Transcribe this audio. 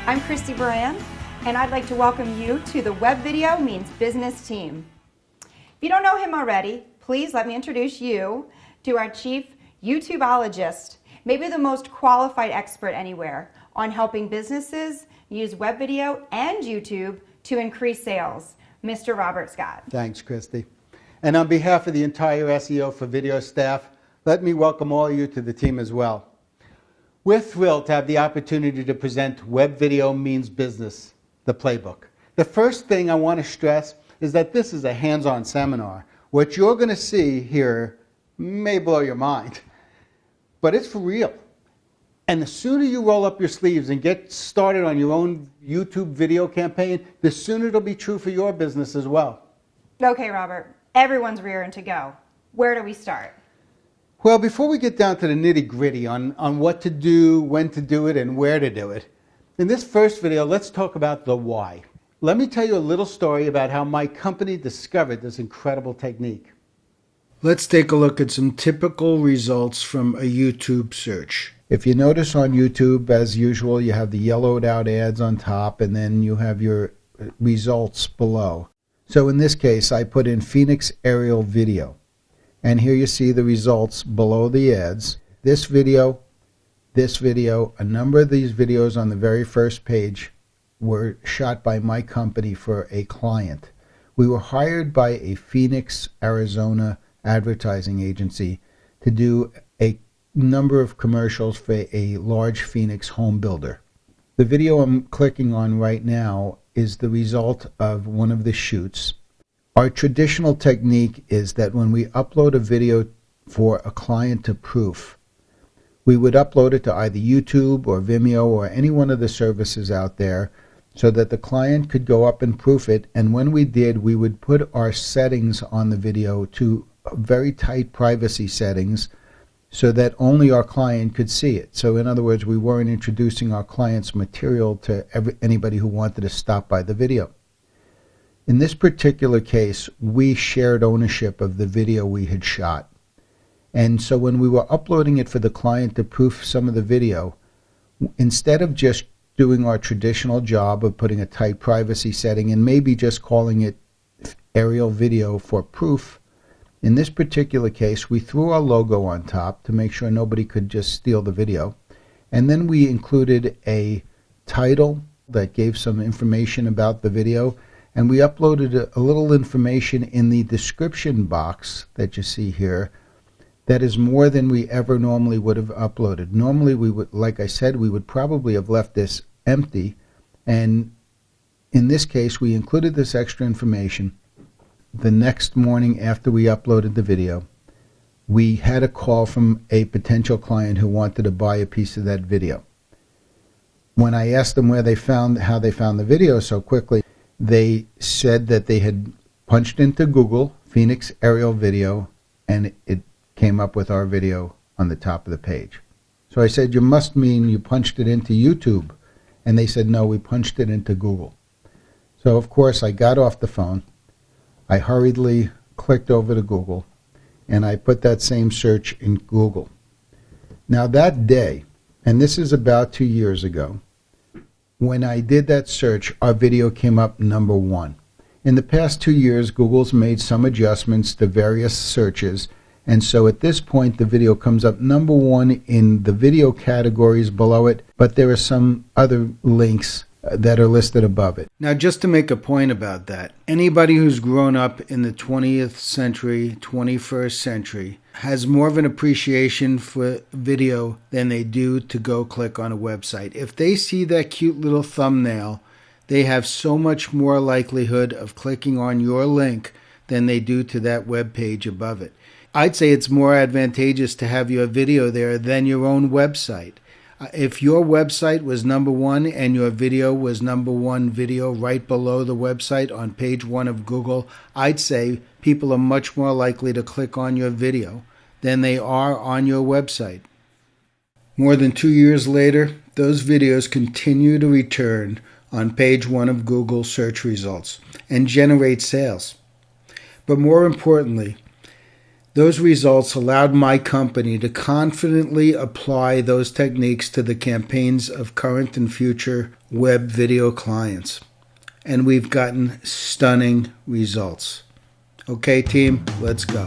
I'm Christy Brand, and I'd like to welcome you to the Web Video Means Business team. If you don't know him already, please let me introduce you to our Chief YouTubeologist, maybe the most qualified expert anywhere on helping businesses use web video and YouTube to increase sales, Mr. Robert Scott. Thanks, Christy. And on behalf of the entire SEO for Video staff, let me welcome all of you to the team as well. We're thrilled to have the opportunity to present Web Video Means Business, the playbook. The first thing I want to stress is that this is a hands-on seminar. What you're going to see here may blow your mind, but it's for real. And the sooner you roll up your sleeves and get started on your own YouTube video campaign, the sooner it'll be true for your business as well. Okay, Robert, everyone's rearing to go. Where do we start? Well, before we get down to the nitty-gritty on what to do, when to do it, and where to do it, in this first video, let's talk about the why. Let me tell you a little story about how my company discovered this incredible technique. Let's take a look at some typical results from a YouTube search. If you notice on YouTube, as usual, you have the yellowed out ads on top, and then you have your results below. So in this case, I put in Phoenix aerial video. And here you see the results below the ads. This video, a number of these videos on the very first page were shot by my company for a client. We were hired by a Phoenix, Arizona advertising agency to do a number of commercials for a large Phoenix home builder. The video I'm clicking on right now is the result of one of the shoots. Our traditional technique is that when we upload a video for a client to proof, we would upload it to either YouTube or Vimeo or any one of the services out there so that the client could go up and proof it. And when we did, we would put our settings on the video to very tight privacy settings so that only our client could see it. So in other words, we weren't introducing our client's material to anybody who wanted to stop by the video. In this particular case, we shared ownership of the video we had shot. And so when we were uploading it for the client to proof some of the video, instead of just doing our traditional job of putting a tight privacy setting and maybe just calling it aerial video for proof, in this particular case, we threw our logo on top to make sure nobody could just steal the video. And then we included a title that gave some information about the video. And we uploaded a little information in the description box that you see here that is more than we ever normally would have uploaded. Normally we would, like I said, we would probably have left this empty. And in this case, we included this extra information. The next morning after we uploaded the video, we had a call from a potential client who wanted to buy a piece of that video. When I asked them how they found the video so quickly, they said that they had punched into Google Phoenix aerial video and it came up with our video on the top of the page. So I said, you must mean you punched it into YouTube. And they said, no, we punched it into Google. So of course I got off the phone. I hurriedly clicked over to Google and I put that same search in Google. Now that day, and this is about 2 years ago, when I did that search, our video came up number 1. In the past 2 years, Google's made some adjustments to various searches, and so at this point, the video comes up number 1 in the video categories below it, but there are some other links that are listed above it. Now, just to make a point about that, anybody who's grown up in the 20th century, 21st century, has more of an appreciation for video than they do to go click on a website. If they see that cute little thumbnail, they have so much more likelihood of clicking on your link than they do to that web page above it. I'd say it's more advantageous to have your video there than your own website. If your website was number 1 and your video was number 1 video right below the website on page 1 of Google, I'd say people are much more likely to click on your video than they are on your website. More than 2 years later, those videos continue to return on page 1 of Google search results and generate sales. But more importantly, Those results allowed my company to confidently apply those techniques to the campaigns of current and future web video clients. And we've gotten stunning results. Okay, team, let's go.